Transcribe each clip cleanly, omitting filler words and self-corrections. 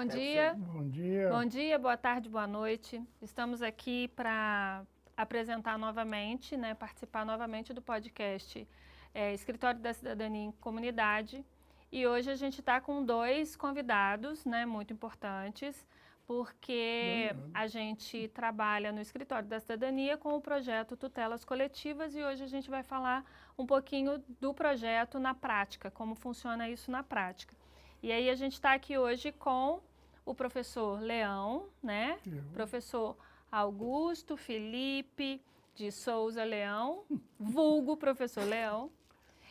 Bom dia. Bom dia. Bom dia, boa tarde, boa noite. Estamos aqui para apresentar novamente, participar novamente do podcast Escritório da Cidadania em Comunidade. E hoje a gente está com dois convidados, muito importantes, porque a gente trabalha no Escritório da Cidadania com o projeto Tutelas Coletivas e hoje a gente vai falar um pouquinho do projeto na prática, como funciona isso na prática. E aí a gente está aqui hoje com o professor Leão, Professor Augusto Felipe de Souza Leão, vulgo professor Leão,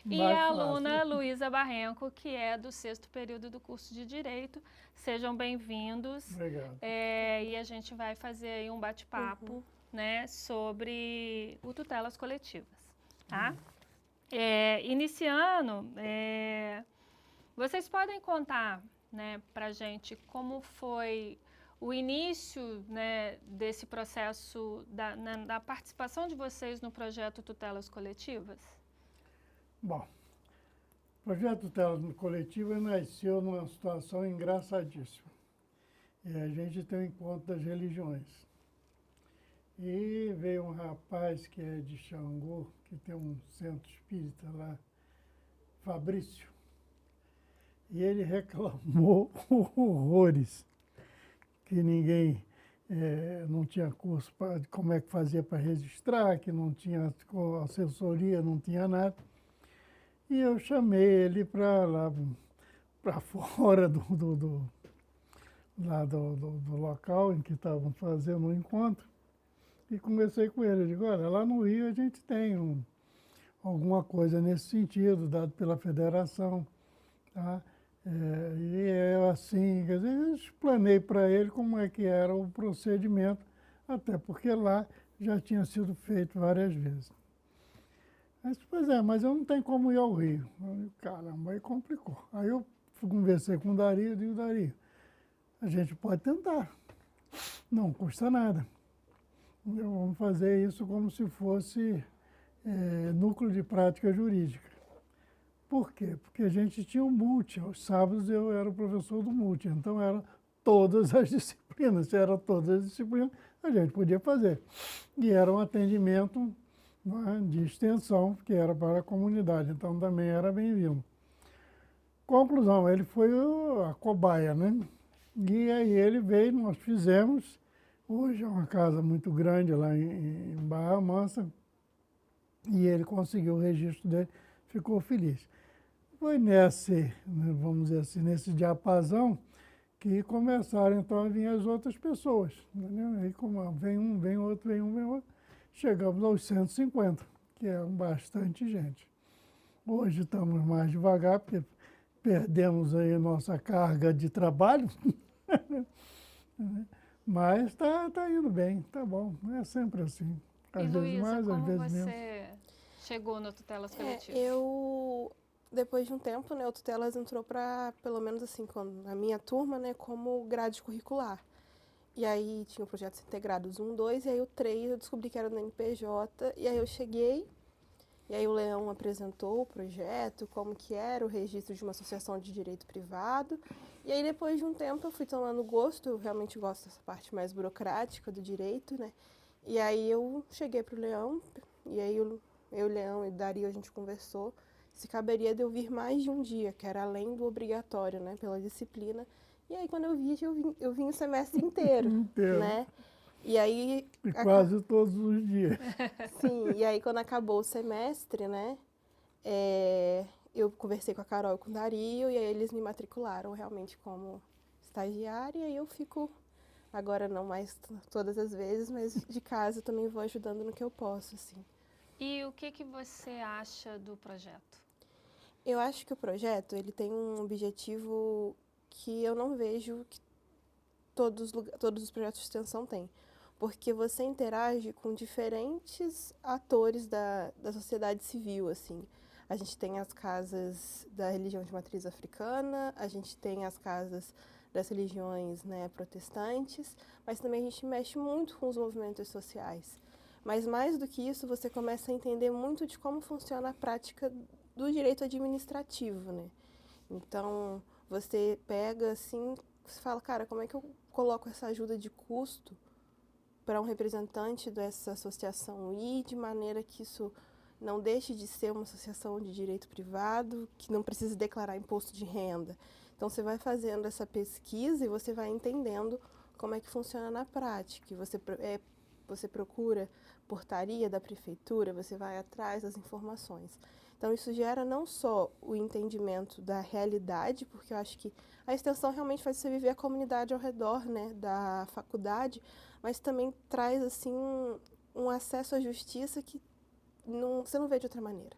e a aluna Luísa Barrenco, que é do 6º período do curso de Direito. Sejam bem-vindos. Obrigado. E a gente vai fazer aí um bate-papo sobre o tutelas coletivas. Tá? Iniciando, vocês podem contar para a gente como foi o início desse processo da participação de vocês no projeto Tutelas Coletivas? Bom, o projeto Tutelas Coletivas nasceu numa situação engraçadíssima. E a gente tem o encontro das religiões. E veio um rapaz que é de Xangô, que tem um centro espírita lá, Fabrício. E ele reclamou horrores, que ninguém não tinha curso de como é que fazia para registrar, que não tinha assessoria, não tinha nada. E eu chamei ele para lá, para fora do local em que estavam fazendo o encontro e conversei com ele. Eu digo, olha, lá no Rio a gente tem alguma coisa nesse sentido, dado pela federação, tá? E é assim, quer dizer, eu explanei para ele como é que era o procedimento, até porque lá já tinha sido feito várias vezes. Mas, pois é, mas eu não tenho como ir ao Rio. Eu digo, caramba, aí complicou. Aí eu conversei com o Dario, eu digo, Dario, a gente pode tentar, não custa nada. Vamos fazer isso como se fosse núcleo de prática jurídica. Por quê? Porque a gente tinha um multi. Aos sábados eu era o professor do multi, então eram todas as disciplinas. Se eram todas as disciplinas, a gente podia fazer. E era um atendimento de extensão, que era para a comunidade, então também era bem-vindo. Conclusão, ele foi a cobaia, E aí ele veio, nós fizemos. Hoje é uma casa muito grande lá em Barra Mansa, e ele conseguiu o registro dele, ficou feliz. Foi nesse, vamos dizer assim, nesse diapasão que começaram então a vir as outras pessoas. Entendeu? Aí como vem um, vem outro, vem um, vem outro, chegamos aos 150, que é bastante gente. Hoje estamos mais devagar, porque perdemos aí a nossa carga de trabalho, mas está indo bem, tá bom, é sempre assim. Às vezes Luísa, mais, às vezes menos. Você chegou no Tutelas Coletivas? Depois de um tempo, o Tutelas entrou para, pelo menos assim, na minha turma, como grade curricular. E aí tinha o projetos integrados 1, 2, e aí o 3 eu descobri que era no NPJ, e aí eu cheguei, e aí o Leão apresentou o projeto, como que era o registro de uma associação de direito privado, e aí depois de um tempo eu fui tomando gosto, eu realmente gosto dessa parte mais burocrática do direito, e aí eu cheguei para o Leão, e aí eu, o Leão e o Dario, a gente conversou, se caberia de eu vir mais de um dia, que era além do obrigatório, pela disciplina. E aí, quando eu vim o semestre inteiro, E aí... E quase todos os dias. Sim, e aí quando acabou o semestre, eu conversei com a Carol e com o Dario, e aí eles me matricularam realmente como estagiária, e aí eu fico, agora não mais todas as vezes, mas de casa eu também vou ajudando no que eu posso, assim. E o que você acha do projeto? Eu acho que o projeto ele tem um objetivo que eu não vejo que todos os projetos de extensão têm. Porque você interage com diferentes atores da sociedade civil, assim. A gente tem as casas da religião de matriz africana, a gente tem as casas das religiões protestantes, mas também a gente mexe muito com os movimentos sociais. Mas mais do que isso, você começa a entender muito de como funciona a prática do direito administrativo, Então, você pega, assim, você fala, cara, como é que eu coloco essa ajuda de custo para um representante dessa associação ir de maneira que isso não deixe de ser uma associação de direito privado, que não precise declarar imposto de renda. Então, você vai fazendo essa pesquisa e você vai entendendo como é que funciona na prática. E você procura portaria da prefeitura, você vai atrás das informações. Então, isso gera não só o entendimento da realidade, porque eu acho que a extensão realmente faz você viver a comunidade ao redor, né, da faculdade, mas também traz assim um acesso à justiça que você não vê de outra maneira.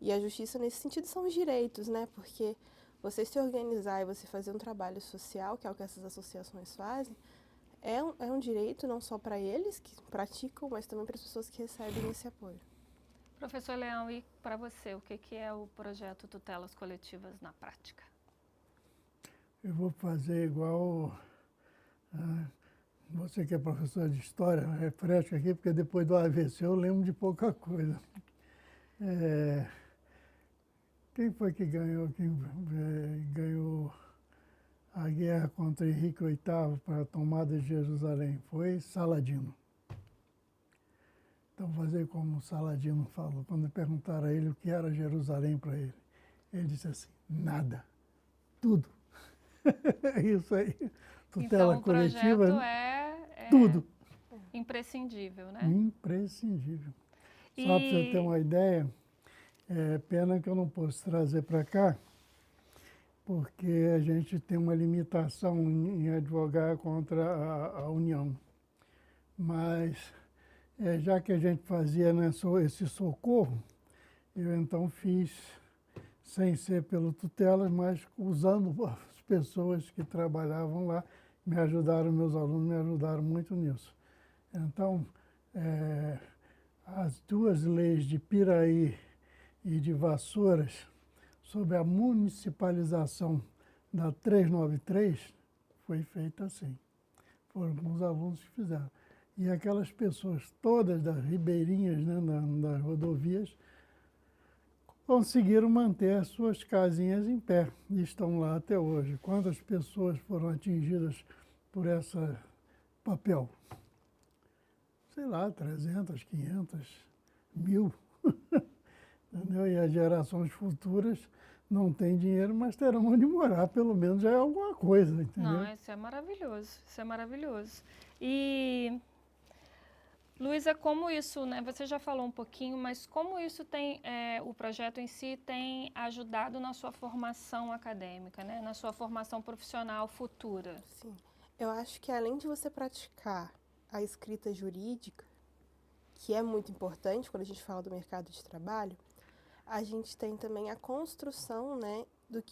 E a justiça, nesse sentido, são os direitos, né? Porque você se organizar e você fazer um trabalho social, que é o que essas associações fazem, é um direito não só para eles que praticam, mas também para as pessoas que recebem esse apoio. Professor Leão, e para você, o que é o projeto Tutelas Coletivas na prática? Eu vou fazer igual você que é professor de história, refresca aqui, porque depois do AVC eu lembro de pouca coisa. Quem foi que ganhou a guerra contra Henrique VIII para a tomada de Jerusalém? Foi Saladino. Então, fazer como o Saladino falou, quando perguntaram a ele o que era Jerusalém para ele. Ele disse assim, nada, tudo. É isso aí. Tutela então, coletiva, o projeto é tudo. Imprescindível, né? Imprescindível. Só para você ter uma ideia, é pena que eu não posso trazer para cá, porque a gente tem uma limitação em advogar contra a União. Mas, já que a gente fazia, né, esse socorro, eu então fiz, sem ser pelo Tutelas, mas usando as pessoas que trabalhavam lá, me ajudaram, meus alunos me ajudaram muito nisso. Então, as duas leis de Piraí e de Vassouras, sobre a municipalização da 393, foi feita assim. Foram os alunos que fizeram. E aquelas pessoas todas das ribeirinhas, né, das rodovias, conseguiram manter as suas casinhas em pé e estão lá até hoje. Quantas pessoas foram atingidas por esse papel? Sei lá, 300, 500, 1000. Entendeu? E as gerações futuras não têm dinheiro, mas terão onde morar, pelo menos já é alguma coisa, entendeu? Não, isso é maravilhoso, isso é maravilhoso. E, Luísa, como isso, né, você já falou um pouquinho, mas como isso tem, o projeto em si tem ajudado na sua formação acadêmica, né, na sua formação profissional futura? Sim. Eu acho que além de você praticar a escrita jurídica, que é muito importante quando a gente fala do mercado de trabalho, a gente tem também a construção, né,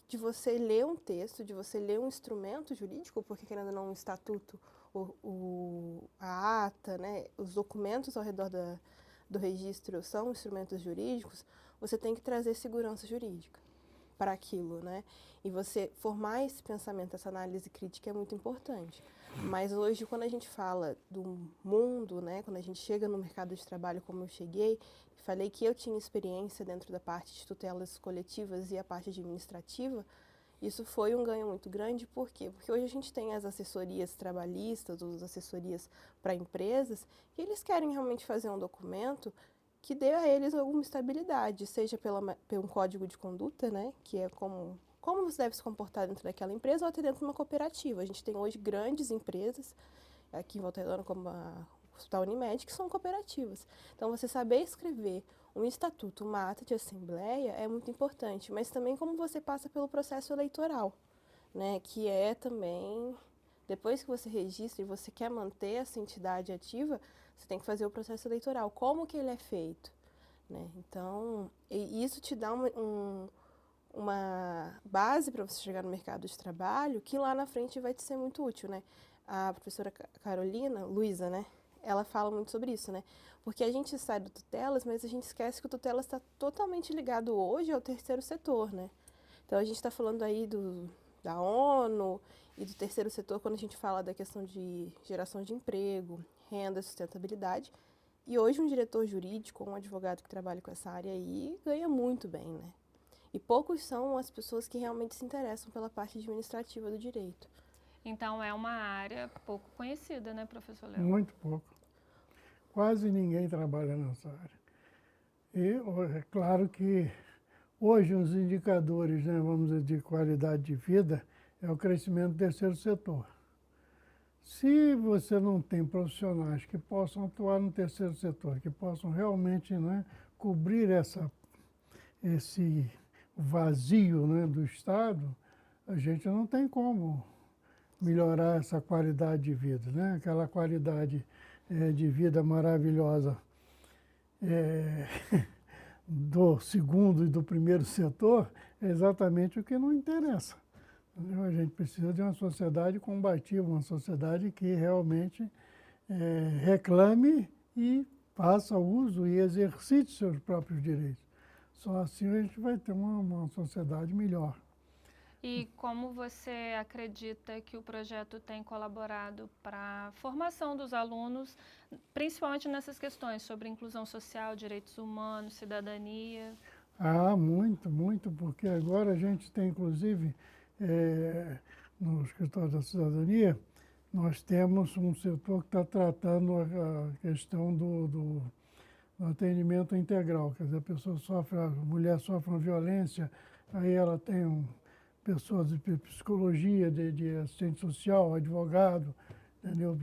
de você ler um texto, de você ler um instrumento jurídico, porque querendo ou não, um estatuto, a ata, né, os documentos ao redor do registro são instrumentos jurídicos, você tem que trazer segurança jurídica para aquilo, né? E você formar esse pensamento, essa análise crítica é muito importante. Mas hoje, quando a gente fala do mundo, né, quando a gente chega no mercado de trabalho como eu cheguei, falei que eu tinha experiência dentro da parte de tutelas coletivas e a parte administrativa, isso foi um ganho muito grande. Por quê? Porque hoje a gente tem as assessorias trabalhistas, ou as assessorias para empresas, e eles querem realmente fazer um documento que dê a eles alguma estabilidade, seja pelo código de conduta, né, que é como você deve se comportar dentro daquela empresa ou até dentro de uma cooperativa. A gente tem hoje grandes empresas, aqui em Volta Redonda, como a Hospital Unimed, que são cooperativas. Então, você saber escrever um estatuto, uma ata de assembleia é muito importante, mas também como você passa pelo processo eleitoral, né, que é também, depois que você registra e você quer manter essa entidade ativa, você tem que fazer o processo eleitoral. Como que ele é feito? Né? Então, isso te dá uma base para você chegar no mercado de trabalho que lá na frente vai te ser muito útil, né? A professora Carolina, Luísa, né? Ela fala muito sobre isso, né? Porque a gente sai do tutelas, mas a gente esquece que o tutelas está totalmente ligado hoje ao terceiro setor, né? Então, a gente está falando aí da ONU e do terceiro setor quando a gente fala da questão de geração de emprego, renda, sustentabilidade. E hoje um diretor jurídico, um advogado que trabalha com essa área aí, ganha muito bem, né? E poucos são as pessoas que realmente se interessam pela parte administrativa do direito. Então, é uma área pouco conhecida, né, professor Léo? Muito pouco. Quase ninguém trabalha nessa área. E é claro que hoje os indicadores, né, vamos dizer, de qualidade de vida é o crescimento do terceiro setor. Se você não tem profissionais que possam atuar no terceiro setor, que possam realmente, né, cobrir esse vazio, né, do Estado, a gente não tem como melhorar essa qualidade de vida, né? Aquela qualidade de vida maravilhosa do segundo e do primeiro setor é exatamente o que não interessa. Entendeu? A gente precisa de uma sociedade combativa, uma sociedade que realmente reclame e faça uso e exercite seus próprios direitos. Só assim a gente vai ter uma sociedade melhor. E como você acredita que o projeto tem colaborado para a formação dos alunos, principalmente nessas questões sobre inclusão social, direitos humanos, cidadania? Ah, muito, muito, porque agora a gente tem, inclusive, no Escritório da Cidadania, nós temos um setor que está tratando a questão do atendimento integral. Quer dizer, a mulher sofre uma violência, aí ela tem pessoas de psicologia, de assistente social, advogado, entendeu?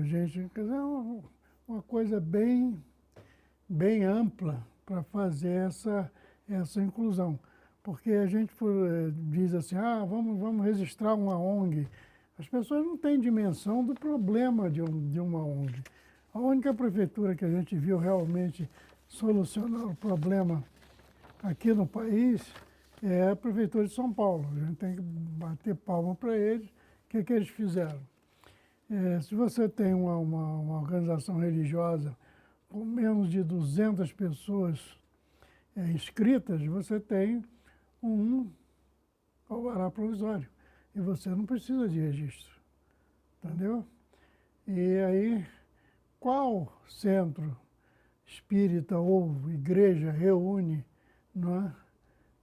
Gente, quer dizer, uma coisa bem ampla para fazer essa inclusão. Porque a gente diz assim, vamos registrar uma ONG. As pessoas não têm dimensão do problema de uma ONG. A única prefeitura que a gente viu realmente solucionar o problema aqui no país é a Prefeitura de São Paulo. A gente tem que bater palma para eles. O que eles fizeram? Se você tem uma organização religiosa com menos de 200 pessoas inscritas, você tem um alvará provisório. E você não precisa de registro. Entendeu? E aí, qual centro espírita ou igreja reúne, não é,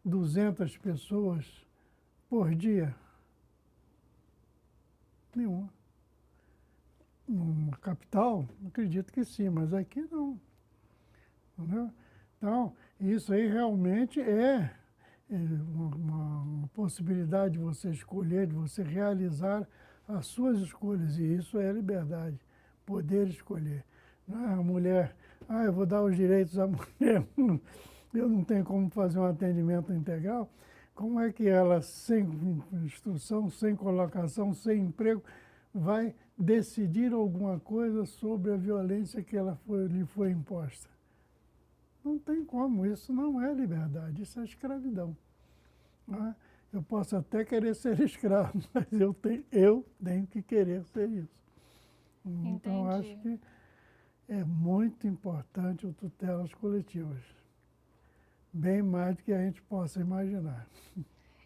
200 pessoas por dia? Nenhuma. Numa capital, acredito que sim, mas aqui não. Entendeu? Então, isso aí realmente é uma possibilidade de você escolher, de você realizar as suas escolhas, e isso é liberdade, poder escolher. Não é a mulher, eu vou dar os direitos à mulher, eu não tenho como fazer um atendimento integral. Como é que ela, sem instrução, sem colocação, sem emprego, vai decidir alguma coisa sobre a violência que lhe foi imposta? Não tem como, isso não é liberdade, isso é escravidão. Não é? Eu posso até querer ser escravo, mas eu tenho que querer ser isso. Então, acho que é muito importante o tutelas coletivas. Bem mais do que a gente possa imaginar.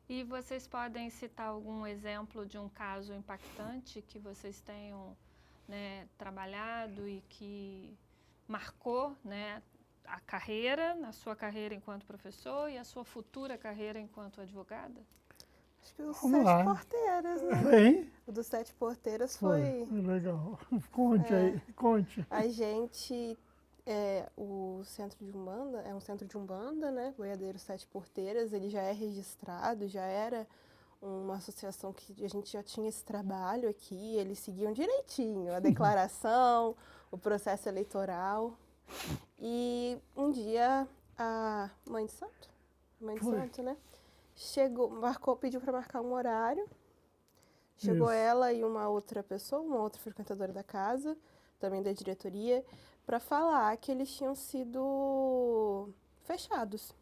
E vocês podem citar algum exemplo de um caso impactante que vocês tenham, né, trabalhado e que marcou, né, a sua carreira enquanto professor e a sua futura carreira enquanto advogada? Acho que os Vamos 7 lá. porteiras, né? Hein? O dos 7 porteiras foi... Legal. Conte aí, conte. A gente, o Centro de Umbanda, é um centro de Umbanda, né? Boiadeiro 7 Porteiras, ele já é registrado, já era uma associação que a gente já tinha esse trabalho aqui, eles seguiam direitinho a declaração, o processo eleitoral. E um dia a mãe de santo, né? Chegou, pediu para marcar um horário. Chegou Isso. ela e uma outra pessoa, uma outra frequentadora da casa, também da diretoria, para falar que eles tinham sido fechados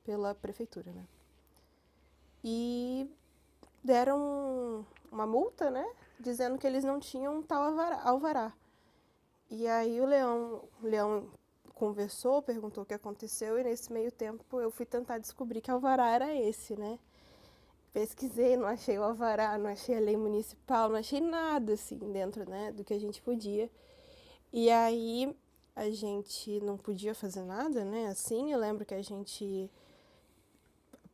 pela prefeitura, né? E deram uma multa, né? Dizendo que eles não tinham tal alvará. E aí o Leão conversou, perguntou o que aconteceu, e nesse meio tempo eu fui tentar descobrir que alvará era esse, né? Pesquisei, não achei o alvará, não achei a lei municipal, não achei nada assim dentro, né, do que a gente podia. E aí a gente não podia fazer nada, né, assim. Eu lembro que a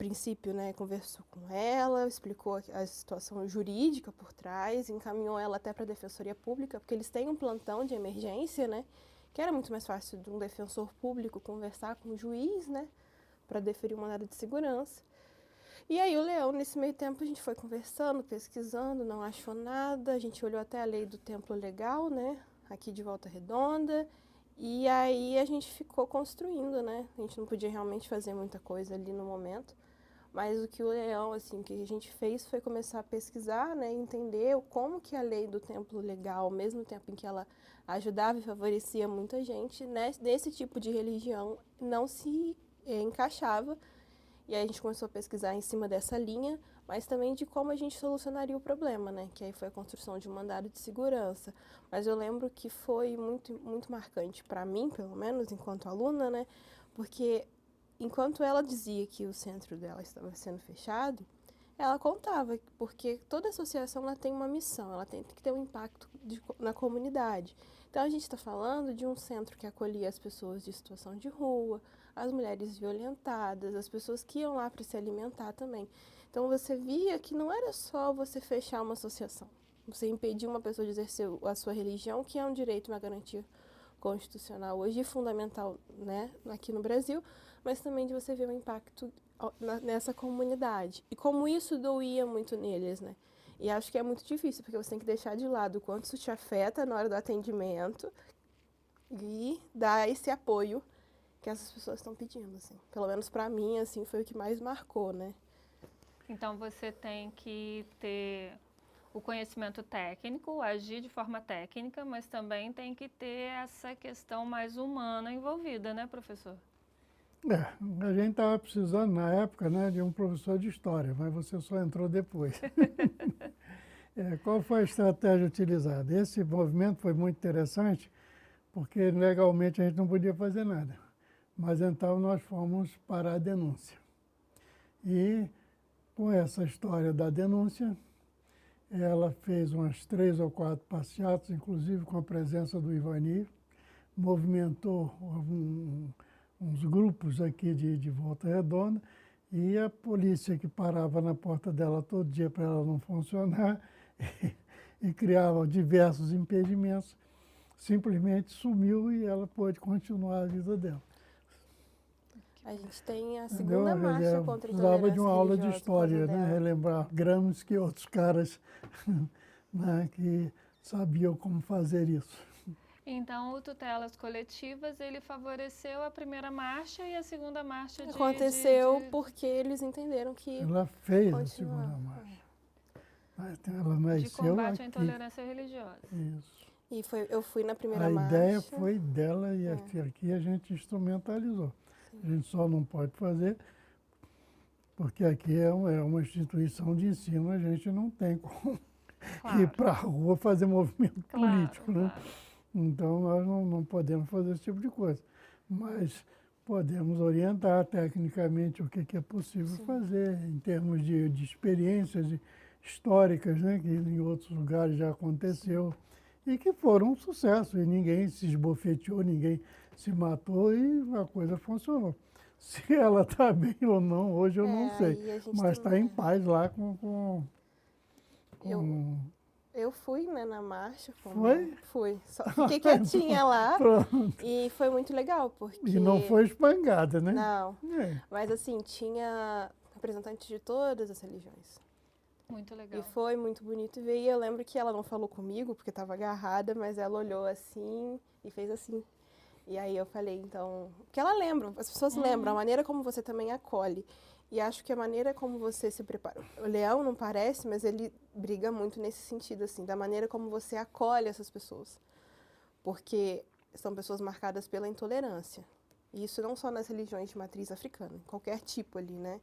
princípio, né, conversou com ela, explicou a situação jurídica por trás, encaminhou ela até para a Defensoria Pública, porque eles têm um plantão de emergência, né, que era muito mais fácil de um defensor público conversar com o juiz, né, para deferir um mandado de segurança. E aí o Leão, nesse meio tempo, a gente foi conversando, pesquisando, não achou nada, a gente olhou até a lei do templo legal, né, aqui de Volta Redonda, e aí a gente ficou construindo, né, a gente não podia realmente fazer muita coisa ali no momento, mas o que o Leão, assim, o que a gente fez foi começar a pesquisar, né, entender como que a lei do templo legal, ao mesmo tempo em que ela ajudava e favorecia muita gente, né, nesse tipo de religião não se encaixava. E aí a gente começou a pesquisar em cima dessa linha, mas também de como a gente solucionaria o problema, né? Que aí foi a construção de um mandado de segurança. Mas eu lembro que foi muito, muito marcante para mim, pelo menos, enquanto aluna, né? Porque enquanto ela dizia que o centro dela estava sendo fechado, ela contava, porque toda associação ela tem uma missão, ela tem que ter um impacto na comunidade. Então a gente está falando de um centro que acolhia as pessoas de situação de rua, as mulheres violentadas, as pessoas que iam lá para se alimentar também. Então você via que não era só você fechar uma associação, você impedir uma pessoa de exercer a sua religião, que é um direito, uma garantia constitucional hoje e fundamental, né, aqui no Brasil, mas também de você ver o impacto nessa comunidade. E como isso doía muito neles, né? E acho que é muito difícil, porque você tem que deixar de lado o quanto isso te afeta na hora do atendimento e dar esse apoio que essas pessoas estão pedindo, assim. Pelo menos para mim, assim, foi o que mais marcou, né? Então você tem que ter o conhecimento técnico, agir de forma técnica, mas também tem que ter essa questão mais humana envolvida, né, professor? A gente estava precisando, na época, né, de um professor de história, mas você só entrou depois. Qual foi a estratégia utilizada? Esse movimento foi muito interessante, porque legalmente a gente não podia fazer nada. Mas então nós fomos para a denúncia. E com essa história da denúncia, ela fez umas 3 ou 4 passeatas, inclusive com a presença do Ivani, movimentou uns grupos aqui de Volta Redonda, e a polícia que parava na porta dela todo dia para ela não funcionar e criava diversos impedimentos, simplesmente sumiu e ela pôde continuar a vida dela. A gente tem a Entendeu? segunda marcha Eu contra a precisava intolerância de uma aula de religiosa por história, causa né? dela. Relembrar Gramsci e outros caras né, que sabiam como fazer isso. Então, o Tutelas Coletivas, ele favoreceu a primeira marcha e a segunda marcha Aconteceu porque eles entenderam que Ela fez a continuar. segunda marcha. Ela de nasceu combate à aqui. intolerância religiosa. Isso. E eu fui na primeira A ideia marcha. foi dela e aqui a gente instrumentalizou. A gente só não pode fazer porque aqui é uma instituição de ensino, a gente não tem como ir para a rua fazer movimento político, né? Claro. Então nós não podemos fazer esse tipo de coisa. Mas podemos orientar tecnicamente o que é possível fazer em termos de experiências históricas, né, que em outros lugares já aconteceu e que foram um sucesso e ninguém se esbofeteou, ninguém se matou e a coisa funcionou. Se ela está bem ou não, hoje eu não sei, mas está em paz lá com Eu fui, né, na marcha. Foi? Fui. Só fiquei quietinha lá. Pronto. E foi muito legal, porque... E não foi espangada, né? Não. É. Mas, assim, tinha representantes de todas as religiões. Muito legal. E foi muito bonito ver. E eu lembro que ela não falou comigo, porque estava agarrada, mas ela olhou assim e fez assim. E aí eu falei, então... Porque ela lembra, as pessoas lembram, a maneira como você também acolhe. E acho que a maneira como você se prepara... O Leão não parece, mas ele briga muito nesse sentido, assim, da maneira como você acolhe essas pessoas. Porque são pessoas marcadas pela intolerância. E isso não só nas religiões de matriz africana, em qualquer tipo ali, né?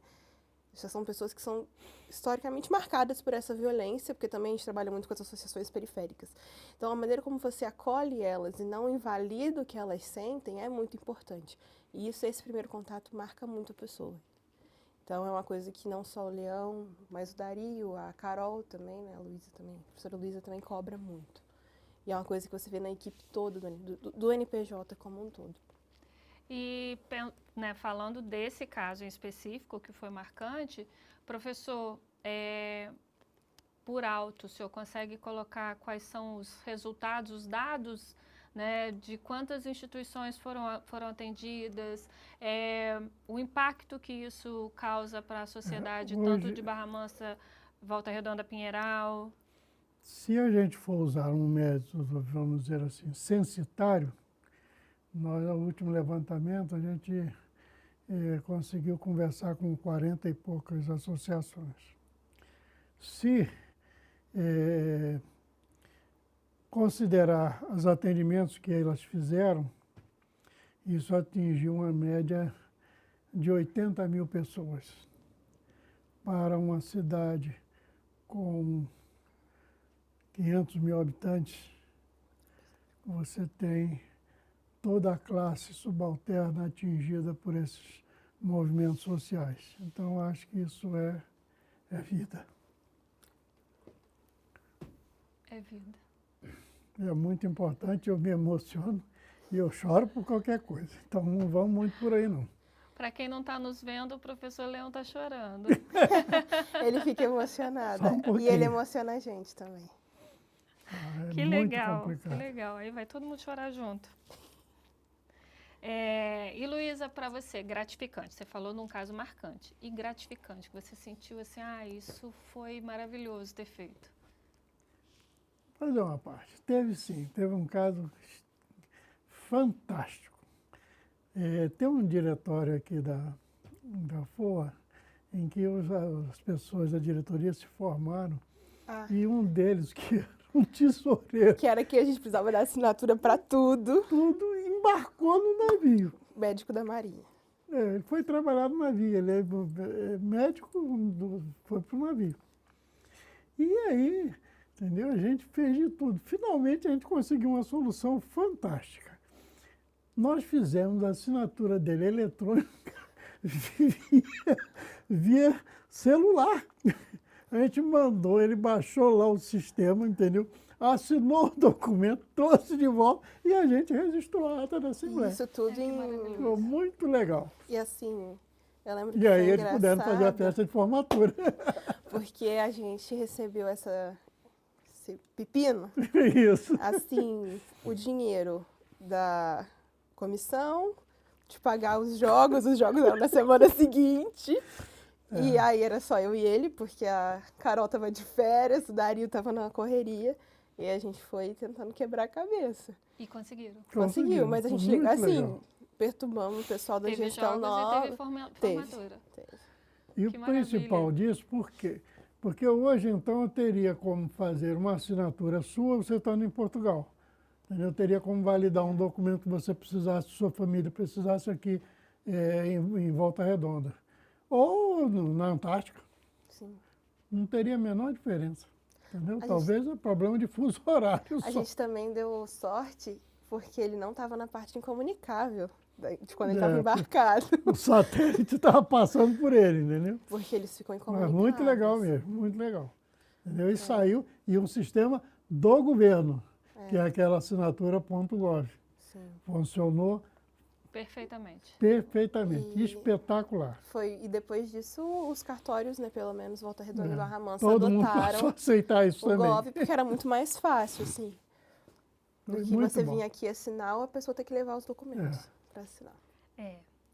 Essas são pessoas que são historicamente marcadas por essa violência, porque também a gente trabalha muito com as associações periféricas. Então, a maneira como você acolhe elas e não invalida o que elas sentem é muito importante. E isso, esse primeiro contato, marca muito a pessoa. Então, é uma coisa que não só o Leão, mas o Dario, a Carol também, né, a Luísa também, a professora Luísa também cobra muito. E é uma coisa que você vê na equipe toda do NPJ como um todo. E, né, falando desse caso em específico, que foi marcante, professor, por alto, o senhor consegue colocar quais são os resultados, os dados, né, de quantas instituições foram atendidas, o impacto que isso causa para a sociedade, tanto de Barra Mansa, Volta Redonda, Pinheiral? Se a gente for usar um método, vamos dizer assim, censitário, nós, no último levantamento, a gente conseguiu conversar com 40 e poucas associações. Se considerar os atendimentos que elas fizeram, isso atingiu uma média de 80 mil pessoas. Para uma cidade com 500 mil habitantes, você tem toda a classe subalterna atingida por esses movimentos sociais. Então, acho que isso é vida. É vida. É muito importante, eu me emociono e eu choro por qualquer coisa. Então, não vamos muito por aí, não. Para quem não está nos vendo, o professor Leão está chorando. Ele fica emocionado. Só um E pouquinho. ele emociona a gente também. É Que muito legal, complicado. que legal. Aí vai todo mundo chorar junto. E Luísa, para você, gratificante. Você falou num caso marcante. E gratificante, que você sentiu assim, isso foi maravilhoso ter feito. Vou fazer uma parte. Teve sim, teve um caso fantástico. Tem um diretório aqui da FOA em que as pessoas da diretoria se formaram e um deles, que era um tesoureiro, Que era que a gente precisava dar assinatura para tudo. tudo embarcou no navio. Médico da Marinha. Ele foi trabalhar no navio, ele é médico, foi para o navio. E aí, entendeu? A gente fez de tudo. Finalmente a gente conseguiu uma solução fantástica. Nós fizemos a assinatura dele eletrônica via celular. A gente mandou, ele baixou lá o sistema, entendeu? Assinou o documento, trouxe de volta e a gente registrou a ata da Assembleia. Isso tudo que em... maravilhoso. Ficou muito legal. E assim, eu lembro que E aí foi eles puderam fazer a engraçado, festa de formatura. porque a gente recebeu esse pepino, Isso. assim, o dinheiro da comissão, de pagar os jogos eram na semana seguinte. E aí era só eu e ele, porque a Carol tava de férias, o Dario tava na correria. E a gente foi tentando quebrar a cabeça. E conseguiram. Conseguiu, mas a Foi gente, muito assim, legal. perturbamos o pessoal da Teve gestão jogos nova. e teve formatura. Teve. E o Que maravilha. principal disso, por quê? Porque hoje, então, eu teria como fazer uma assinatura sua, você estando em Portugal. Entendeu? Eu teria como validar um documento que você precisasse, sua família precisasse aqui em Volta Redonda. Ou na Antártica. Sim. Não teria a menor diferença. Entendeu? A Talvez é problema de fuso horário A só. gente também deu sorte porque ele não estava na parte incomunicável de quando ele estava embarcado. O satélite estava passando por ele, entendeu? Porque eles ficam Mas incomunicáveis. muito legal mesmo, muito legal. Entendeu? E saiu, e um sistema do governo, que é aquela assinatura.gov. Sim. Funcionou Perfeitamente. perfeitamente, espetacular. E depois disso, os cartórios, né, pelo menos Volta Redonda e Barra Mansa, Todo mundo passou a adotaram aceitar isso o também. Gov, porque era muito mais fácil, assim. Do Foi que muito você bom. vir aqui assinar ou a pessoa ter que levar os documentos para assinar.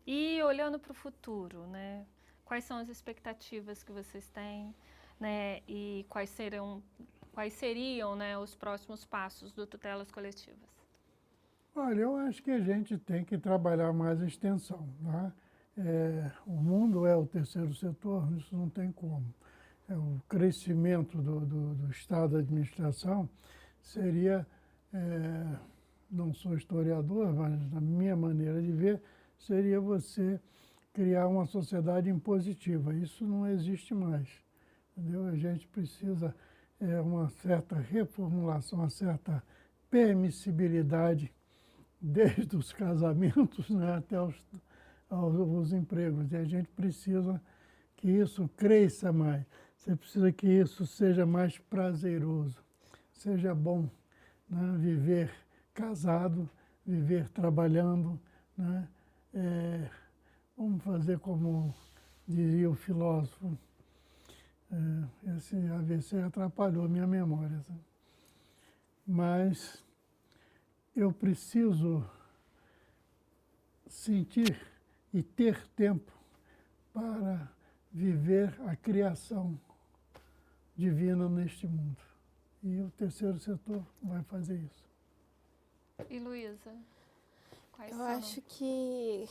E olhando para o futuro, né? Quais são as expectativas que vocês têm, né? E quais seriam, né, os próximos passos do Tutelas Coletivas? Olha, eu acho que a gente tem que trabalhar mais a extensão. Tá? O mundo é o terceiro setor, isso não tem como. O crescimento do Estado da administração seria, não sou historiador, mas na minha maneira de ver, seria você criar uma sociedade impositiva. Isso não existe mais. Entendeu? A gente precisa uma certa reformulação, uma certa permissibilidade desde os casamentos, né, até os empregos. E a gente precisa que isso cresça mais. Você precisa que isso seja mais prazeroso, seja bom, né, viver casado, viver trabalhando, né, vamos fazer como diria o filósofo, esse AVC atrapalhou a minha memória, sabe? Mas eu preciso sentir e ter tempo para viver a criação divina neste mundo. E o terceiro setor vai fazer isso. E Luísa, quais Eu são? acho que,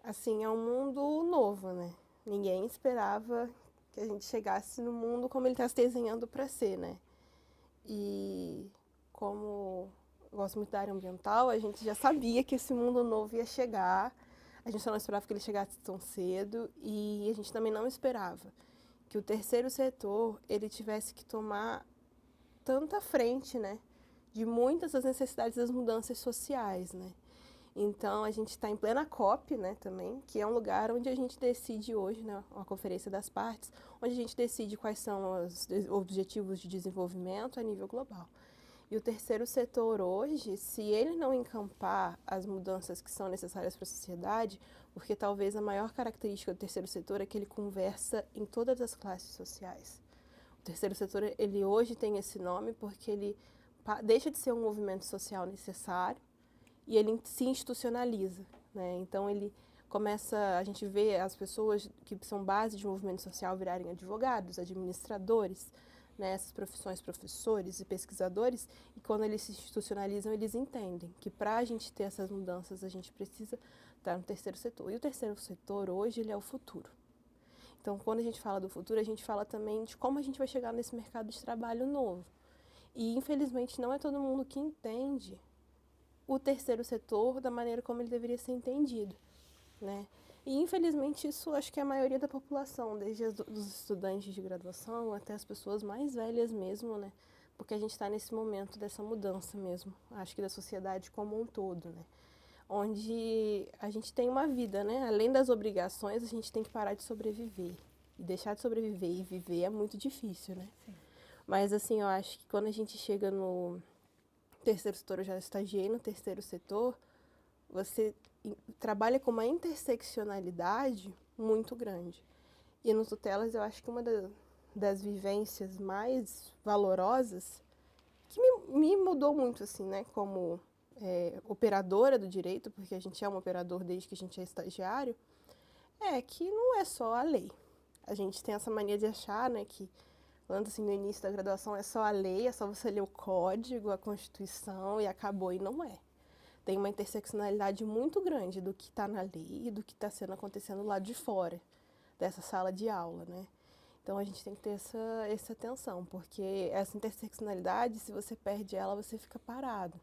assim, é um mundo novo, né? Ninguém esperava que a gente chegasse no mundo como ele está se desenhando para ser, né? E como eu gosto muito da área ambiental, a gente já sabia que esse mundo novo ia chegar. A gente só não esperava que ele chegasse tão cedo e a gente também não esperava que o terceiro setor ele tivesse que tomar tanta frente, né, de muitas das necessidades das mudanças sociais, né? Então, a gente está em plena COP, né, também, que é um lugar onde a gente decide hoje, né, uma conferência das partes, onde a gente decide quais são os objetivos de desenvolvimento a nível global. E o terceiro setor hoje, se ele não encampar as mudanças que são necessárias para a sociedade, porque talvez a maior característica do terceiro setor é que ele conversa em todas as classes sociais. O terceiro setor, ele hoje tem esse nome porque ele deixa de ser um movimento social necessário e ele se institucionaliza, né? Então ele começa, a gente vê as pessoas que são base de movimento social virarem advogados, administradores, né? Essas profissões, professores e pesquisadores, e quando eles se institucionalizam, eles entendem que para a gente ter essas mudanças, a gente precisa estar no terceiro setor. E o terceiro setor hoje, ele é o futuro. Então, quando a gente fala do futuro, a gente fala também de como a gente vai chegar nesse mercado de trabalho novo. E, infelizmente, não é todo mundo que entende o terceiro setor da maneira como ele deveria ser entendido, né? E, infelizmente, isso acho que é a maioria da população, desde os estudantes de graduação até as pessoas mais velhas mesmo, né? Porque a gente está nesse momento dessa mudança mesmo, acho que da sociedade como um todo, né? Onde a gente tem uma vida, né? Além das obrigações, a gente tem que parar de sobreviver. E deixar de sobreviver e viver é muito difícil, né? Sim. Mas, assim, eu acho que quando a gente chega no terceiro setor, eu já estagiei no terceiro setor, você trabalha com uma interseccionalidade muito grande. E no Tutelas, eu acho que uma das vivências mais valorosas, que me mudou muito, assim, né, como operadora do direito, porque a gente é um operador desde que a gente é estagiário, é que não é só a lei. A gente tem essa mania de achar, né, que, falando assim, no início da graduação, é só a lei, é só você ler o código, a Constituição e acabou, e não é. Tem uma interseccionalidade muito grande do que está na lei e do que está sendo acontecendo lá de fora dessa sala de aula, né? Então, a gente tem que ter essa atenção, porque essa interseccionalidade, se você perde ela, você fica parado,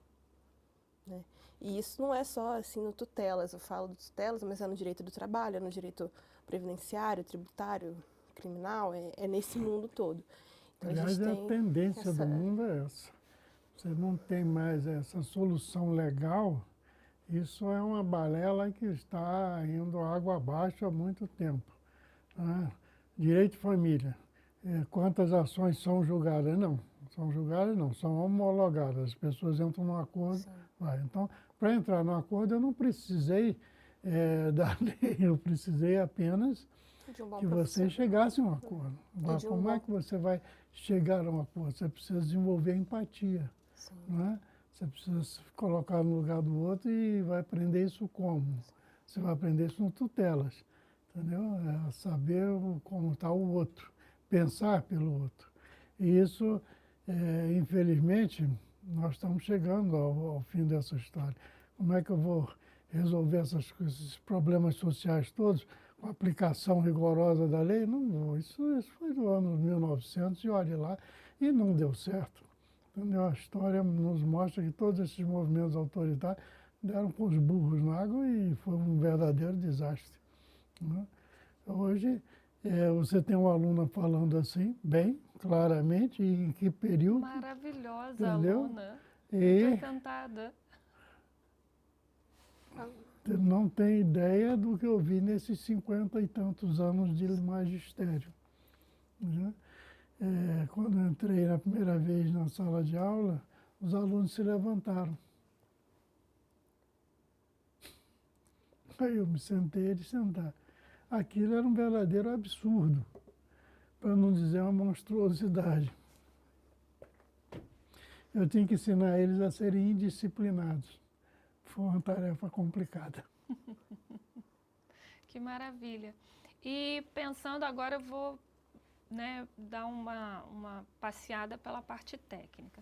né? E isso não é só, assim, no Tutelas. Eu falo do Tutelas, mas é no direito do trabalho, é no direito previdenciário, tributário, criminal, é nesse mundo todo. Então, Aliás, a tendência do mundo é essa. Você não tem mais essa solução legal, isso é uma balela que está indo água abaixo há muito tempo, né? Direito de família. Quantas ações são julgadas? Não, são julgadas não, são homologadas. As pessoas entram num acordo. Vai. Então, para entrar no acordo, eu não precisei da lei, eu precisei apenas que você chegasse a um acordo. Agora, como é que você vai chegar a um acordo? Você precisa desenvolver empatia. Né? Você precisa se colocar no lugar do outro e vai aprender isso como? Você vai aprender isso no Tutelas, entendeu? É saber como está o outro, pensar pelo outro. E isso, infelizmente, nós estamos chegando ao fim dessa história. Como é que eu vou resolver esses problemas sociais todos com a aplicação rigorosa da lei? Não vou. Isso foi no ano 1900 e olhe lá, e não deu certo. Entendeu? A história nos mostra que todos esses movimentos autoritários deram com os burros na água e foi um verdadeiro desastre, né? Hoje, você tem uma aluna falando assim, bem, claramente, e em que período. Maravilhosa entendeu? aluna. E Estou encantada. não tem ideia do que eu vi nesses 50 e tantos anos de magistério, né? Quando eu entrei na primeira vez na sala de aula, os alunos se levantaram. Aí eu me sentei, eles sentaram. Aquilo era um verdadeiro absurdo, para não dizer uma monstruosidade. Eu tinha que ensinar eles a serem indisciplinados. Foi uma tarefa complicada. Que maravilha. E pensando agora, eu vou, né, dar uma passeada pela parte técnica.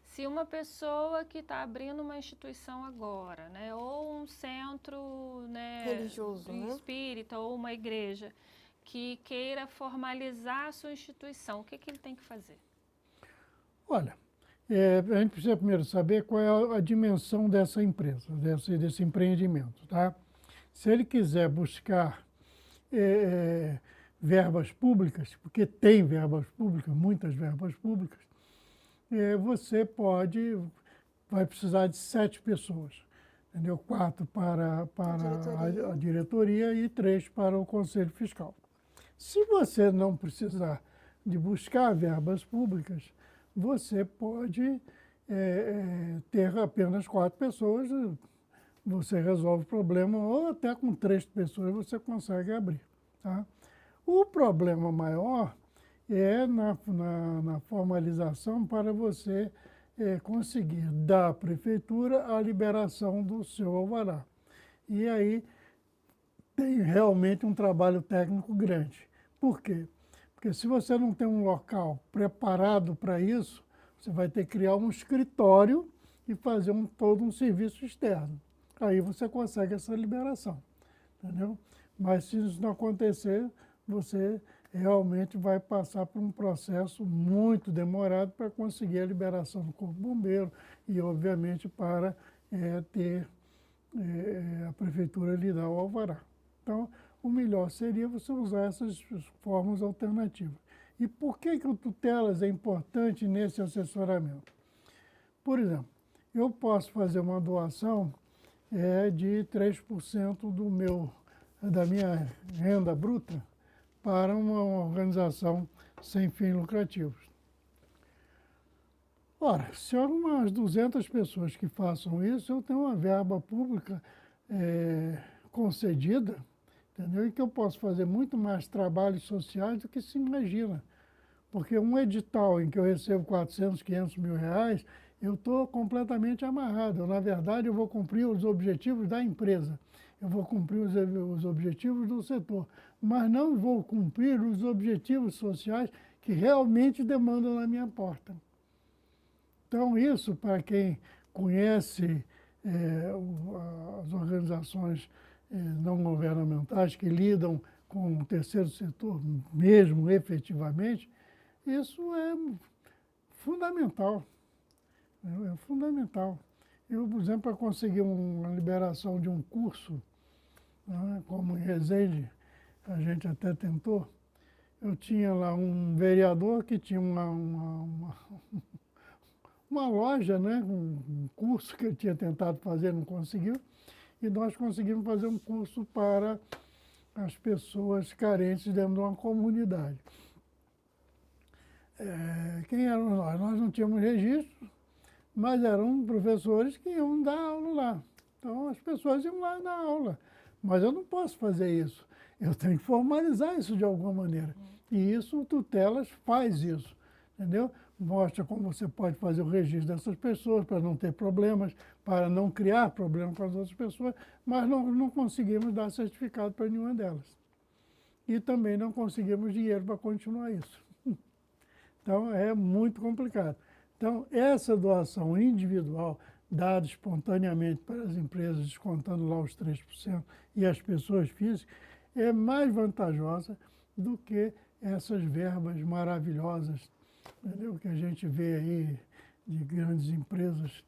Se uma pessoa que está abrindo uma instituição agora, né, ou um centro, né, Religioso, né? espírita, ou uma igreja, que queira formalizar a sua instituição, o que ele tem que fazer? Olha, a gente precisa primeiro saber qual é a dimensão dessa empresa, desse empreendimento, tá? Se ele quiser buscar verbas públicas, porque tem verbas públicas, muitas verbas públicas, você vai precisar de 7 pessoas, entendeu? 4 para a diretoria e 3 para o Conselho Fiscal. Se você não precisar de buscar verbas públicas, você pode ter apenas 4 pessoas, você resolve o problema, ou até com 3 pessoas você consegue abrir. Tá? O problema maior é na formalização para você conseguir da prefeitura a liberação do seu alvará. E aí tem realmente um trabalho técnico grande. Por quê? Porque se você não tem um local preparado para isso, você vai ter que criar um escritório e fazer todo um serviço externo. Aí você consegue essa liberação, entendeu? Mas se isso não acontecer, você realmente vai passar por um processo muito demorado para conseguir a liberação do Corpo Bombeiro e, obviamente, para ter a prefeitura lhe dar o alvará. Então, o melhor seria você usar essas formas alternativas. E por que o Tutelas é importante nesse assessoramento? Por exemplo, eu posso fazer uma doação de 3% da minha renda bruta para uma organização sem fins lucrativos. Ora, se há umas 200 pessoas que façam isso, eu tenho uma verba pública concedida, entendeu? E que eu posso fazer muito mais trabalhos sociais do que se imagina. Porque um edital em que eu recebo 400, 500 mil reais, eu estou completamente amarrado. Na verdade, eu vou cumprir os objetivos da empresa, eu vou cumprir os objetivos do setor, mas não vou cumprir os objetivos sociais que realmente demandam na minha porta. Então, isso, para quem conhece as organizações não governamentais que lidam com o terceiro setor mesmo, efetivamente, isso é fundamental. É fundamental. Eu, por exemplo, para conseguir uma liberação de um curso, né, como em Resende, a gente até tentou, eu tinha lá um vereador que tinha uma loja, né, um curso que eu tinha tentado fazer, não conseguiu, e nós conseguimos fazer um curso para as pessoas carentes dentro de uma comunidade. Quem eram nós? Nós não tínhamos registro, mas eram professores que iam dar aula lá. Então as pessoas iam lá dar aula. Mas eu não posso fazer isso. Eu tenho que formalizar isso de alguma maneira. E isso, o Tutelas faz isso, entendeu? Mostra como você pode fazer o registro dessas pessoas para não ter problemas, para não criar problemas com as outras pessoas, mas não conseguimos dar certificado para nenhuma delas. E também não conseguimos dinheiro para continuar isso. Então, é muito complicado. Então, essa doação individual, dada espontaneamente para as empresas, descontando lá os 3%, e as pessoas físicas, é mais vantajosa do que essas verbas maravilhosas, entendeu? Que a gente vê aí de grandes empresas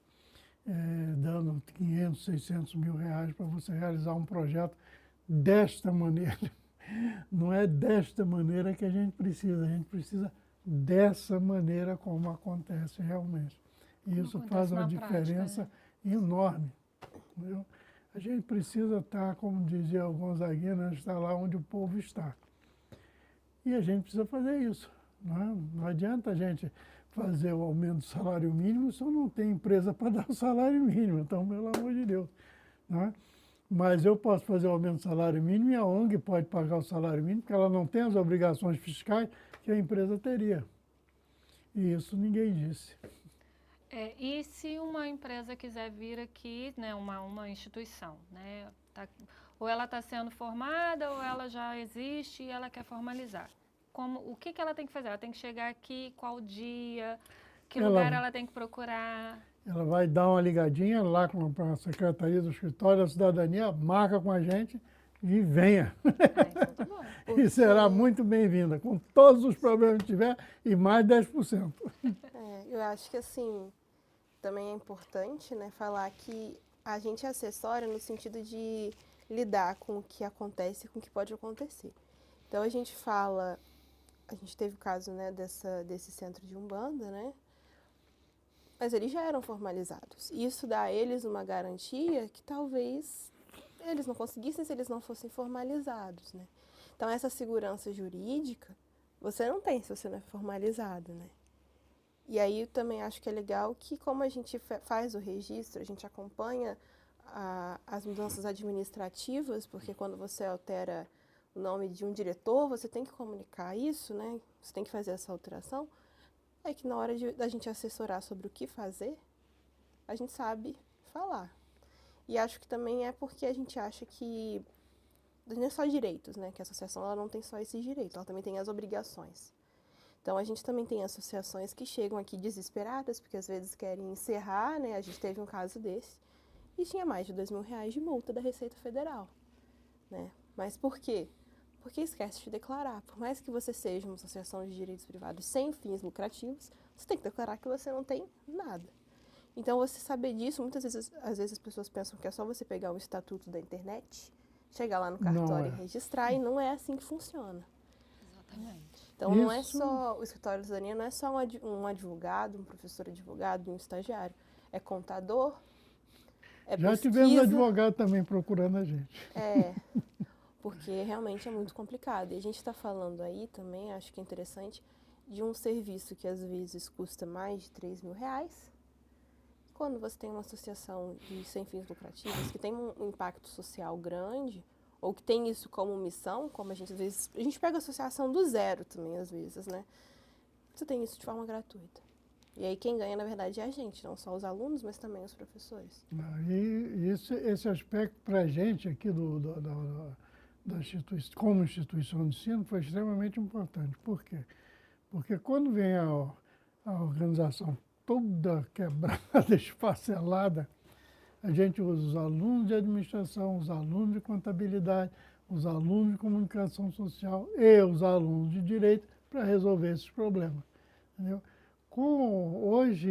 dando 500, 600 mil reais para você realizar um projeto desta maneira. Não é desta maneira que a gente precisa dessa maneira como acontece realmente. E isso faz uma diferença enorme. Entendeu? A gente precisa estar, como dizia o Gonzaguinha, estar lá onde o povo está. E a gente precisa fazer isso. Não adianta a gente fazer o aumento do salário mínimo se eu não tenho empresa para dar o salário mínimo. Então, pelo amor de Deus. mas eu posso fazer o aumento do salário mínimo e a ONG pode pagar o salário mínimo, porque ela não tem as obrigações fiscais que a empresa teria. E isso ninguém disse. E se uma empresa quiser vir aqui, né, uma instituição, né, ou ela está sendo formada ou ela já existe e ela quer formalizar. O que ela tem que fazer? Ela tem que chegar aqui, qual dia, que lugar ela tem que procurar? Ela vai dar uma ligadinha lá para a Secretaria do Escritório da Cidadania, marca com a gente e venha. Então tá bom. E será muito bem-vinda, com todos os problemas que tiver e mais 10%. Eu acho que assim, também é importante, né, falar que a gente é assessora no sentido de lidar com o que acontece e com o que pode acontecer. Então a gente fala, a gente teve o caso, né, desse centro de Umbanda, né, mas eles já eram formalizados. Isso dá a eles uma garantia que talvez eles não conseguissem se eles não fossem formalizados, né. Então essa segurança jurídica você não tem se você não é formalizado, né. E aí eu também acho que é legal que, como a gente faz o registro, a gente acompanha as mudanças administrativas, porque quando você altera o nome de um diretor, você tem que comunicar isso, né? Você tem que fazer essa alteração. É que na hora da gente assessorar sobre o que fazer, a gente sabe falar. E acho que também é porque a gente acha que não é só direitos, né? Que a associação ela não tem só esses direitos, ela também tem as obrigações. Então, a gente também tem associações que chegam aqui desesperadas, porque às vezes querem encerrar, né? A gente teve um caso desse, e tinha mais de R$2.000 de multa da Receita Federal, né? Mas por quê? Porque esquece de declarar. Por mais que você seja uma associação de direitos privados sem fins lucrativos, você tem que declarar que você não tem nada. Então, você saber disso, muitas vezes, às vezes as pessoas pensam que é só você pegar o estatuto da internet, chegar lá no cartório e registrar, e não é assim que funciona. Exatamente. Então, não é só, o escritório de cidadania não é só um advogado, um professor advogado, um estagiário. É contador, é Já pesquisa. tivemos advogado também procurando a gente. Porque realmente é muito complicado. E a gente está falando aí também, acho que é interessante, de um serviço que às vezes custa mais de R$3.000. Quando você tem uma associação de sem fins lucrativos, que tem um impacto social grande, ou que tem isso como missão, como a gente às vezes... A gente pega a associação do zero também, às vezes, né? Você tem isso de forma gratuita. E aí quem ganha, na verdade, é a gente, não só os alunos, mas também os professores. E esse aspecto para a gente aqui como instituição de ensino foi extremamente importante. Por quê? Porque quando vem a organização toda quebrada, esfacelada, a gente usa os alunos de administração, os alunos de contabilidade, os alunos de comunicação social e os alunos de direito para resolver esses problemas. Entendeu? Hoje,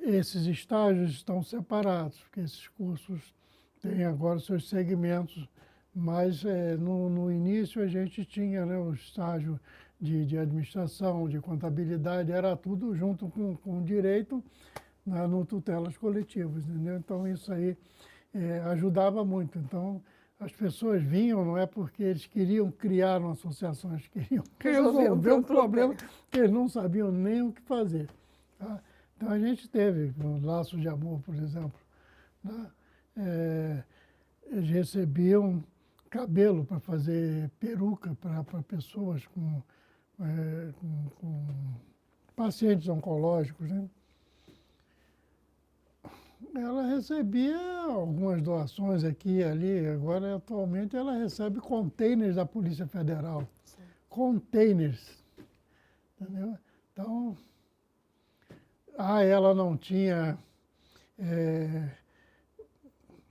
esses estágios estão separados, porque esses cursos têm agora seus segmentos, mas no início a gente tinha, né, o estágio de administração, de contabilidade, era tudo junto com direito, no tutelas coletivas, entendeu? Então, isso aí ajudava muito. Então, as pessoas vinham, não é porque eles queriam criar uma associação, eles queriam resolver um problema que eles não sabiam nem o que fazer. Tá? Então, a gente teve um laço de amor, por exemplo. Né? Eles recebiam cabelo para fazer peruca para pessoas com pacientes oncológicos, né? Ela recebia algumas doações aqui e ali. Agora, atualmente, ela recebe containers da Polícia Federal. Sim. Containers. Entendeu? Então, ela não tinha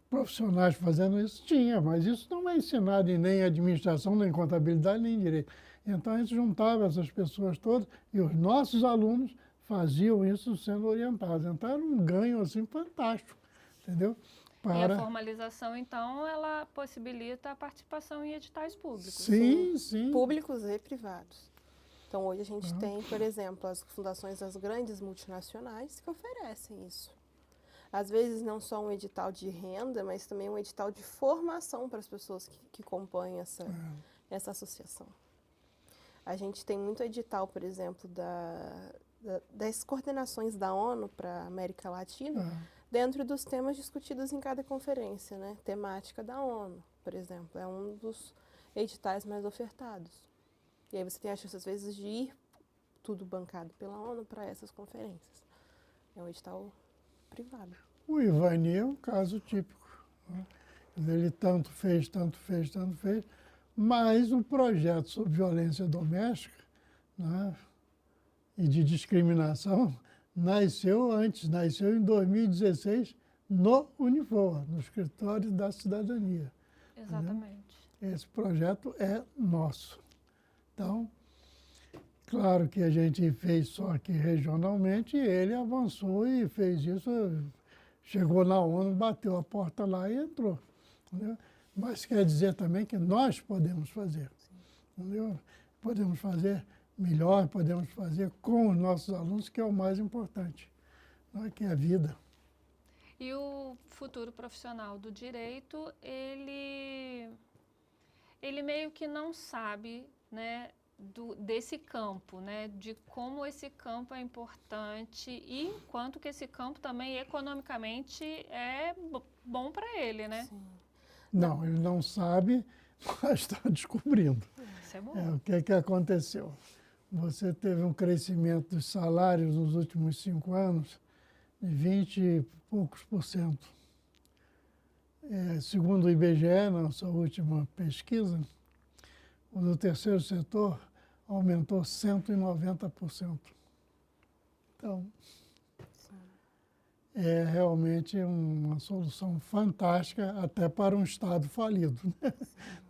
profissionais fazendo isso? Tinha, mas isso não é ensinado em nem administração, nem contabilidade, nem direito. Então, a gente juntava essas pessoas todas e os nossos alunos faziam isso sendo orientados. Então, era um ganho, assim, fantástico, entendeu? E a formalização, então, ela possibilita a participação em editais públicos. Sim. Públicos e privados. Então, hoje a gente tem, por exemplo, as fundações das grandes multinacionais que oferecem isso. Às vezes, não só um edital de renda, mas também um edital de formação para as pessoas que compõem essa associação. A gente tem muito edital, por exemplo, das coordenações da ONU para a América Latina, Ah, dentro dos temas discutidos em cada conferência, né? Temática da ONU, por exemplo, é um dos editais mais ofertados. E aí você tem a chance, às vezes, de ir tudo bancado pela ONU para essas conferências. É um edital privado. o Ivani é um caso típico, né? Ele tanto fez, tanto fez, tanto fez, mas o projeto sobre violência doméstica, né, e de discriminação nasceu antes, nasceu em 2016 no Unifoa, no Escritório da Cidadania. Exatamente. Esse projeto é nosso. Então, claro que a gente fez só aqui regionalmente e ele avançou e fez isso, chegou na ONU, bateu a porta lá e entrou. Entendeu? Mas quer dizer também que nós podemos fazer. Entendeu? Podemos fazer melhor, podemos fazer com os nossos alunos, que é o mais importante, né? Que é a vida. E o futuro profissional do direito, ele meio que não sabe, né, desse campo, né, de como esse campo é importante e quanto que esse campo também economicamente é bom para ele, né? Sim. Não, ele não sabe, mas está descobrindo. Isso é bom. O que aconteceu? Você teve um crescimento dos salários nos últimos 5 anos de 20 e poucos %. Segundo o IBGE, na sua última pesquisa, o do terceiro setor aumentou 190%. Então, é realmente uma solução fantástica até para um Estado falido, né?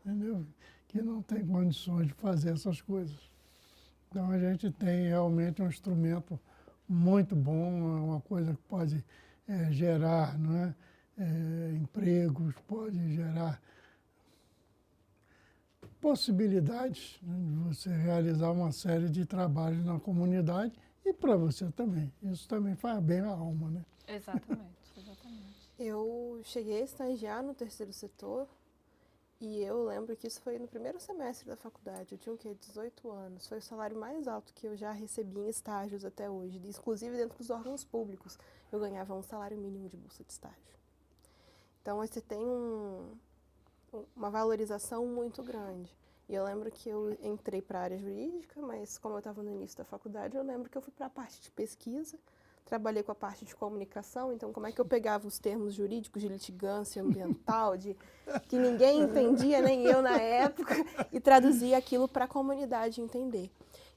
Entendeu? Que não tem condições de fazer essas coisas. Então, a gente tem realmente um instrumento muito bom, uma coisa que pode gerar, não é? Empregos, pode gerar possibilidades, né, de você realizar uma série de trabalhos na comunidade e para você também. Isso também faz bem à alma, né? Exatamente, exatamente. Eu cheguei a estagiar no terceiro setor e eu lembro que isso foi no primeiro semestre da faculdade. Eu tinha o quê? 18 anos. Foi o salário mais alto que eu já recebi em estágios até hoje. Inclusive dentro dos órgãos públicos, eu ganhava um salário mínimo de bolsa de estágio. Então você tem uma valorização muito grande. E eu lembro que eu entrei para a área jurídica, mas como eu estava no início da faculdade, eu lembro que eu fui para a parte de pesquisa, trabalhei com a parte de comunicação, então como é que eu pegava os termos jurídicos de litigância ambiental, que ninguém entendia, nem eu na época, e traduzia aquilo para a comunidade entender.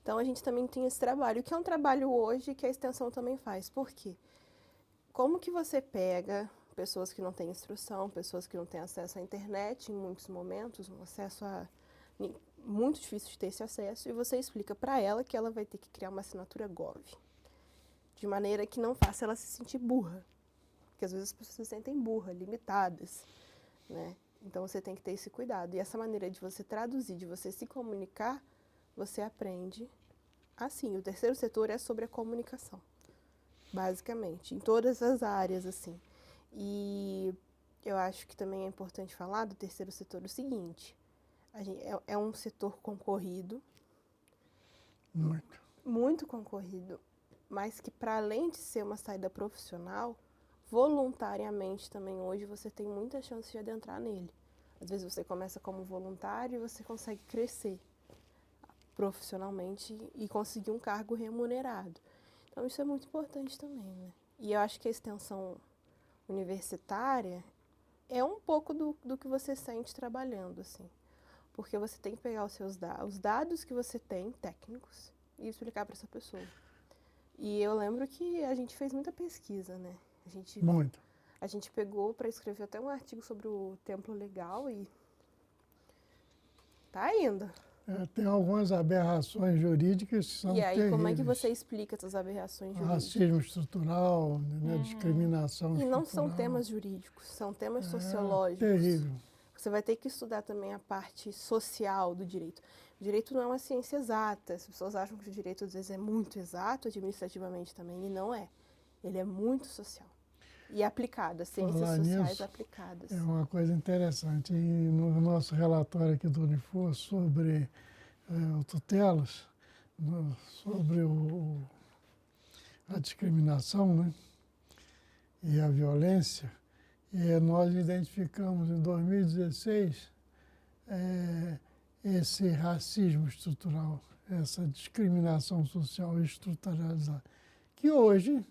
Então a gente também tem esse trabalho, que é um trabalho hoje que a extensão também faz. Por quê? Como que você pega pessoas que não têm instrução, pessoas que não têm acesso à internet em muitos momentos, um acesso muito difícil de ter esse acesso, e você explica para ela que ela vai ter que criar uma assinatura Gov, de maneira que não faça ela se sentir burra, porque às vezes as pessoas se sentem burras, limitadas, né? Então você tem que ter esse cuidado. E essa maneira de você traduzir, de você se comunicar, você aprende assim. O terceiro setor é sobre a comunicação, basicamente, em todas as áreas, assim. E eu acho que também é importante falar do terceiro setor o seguinte: é um setor concorrido, muito concorrido, mas que para além de ser uma saída profissional, voluntariamente também hoje você tem muita chance de adentrar nele. Às vezes você começa como voluntário e você consegue crescer profissionalmente e conseguir um cargo remunerado. Então isso é muito importante também, né? E eu acho que a extensão universitária é um pouco do que você sente trabalhando, assim. Porque você tem que pegar os dados que você tem, técnicos, e explicar para essa pessoa. E eu lembro que a gente fez muita pesquisa, né? Muito. A gente pegou para escrever até um artigo sobre o templo legal e tá indo. Tem algumas aberrações jurídicas que são E aí, terríveis. como é que você explica essas aberrações jurídicas? Racismo estrutural, né, discriminação E não estrutural. são temas jurídicos, são temas sociológicos. Terrível. Você vai ter que estudar também a parte social do direito. O direito não é uma ciência exata. As pessoas acham que o direito, às vezes, é muito exato, administrativamente também, e não é. Ele é muito social. E aplicado, as ciências Falar sociais nisso, aplicadas. É uma coisa interessante. E no nosso relatório aqui do Unifor sobre o tutelas, sobre a discriminação, né? E a violência, e nós identificamos em 2016 esse racismo estrutural, essa discriminação social estruturalizada, que hoje,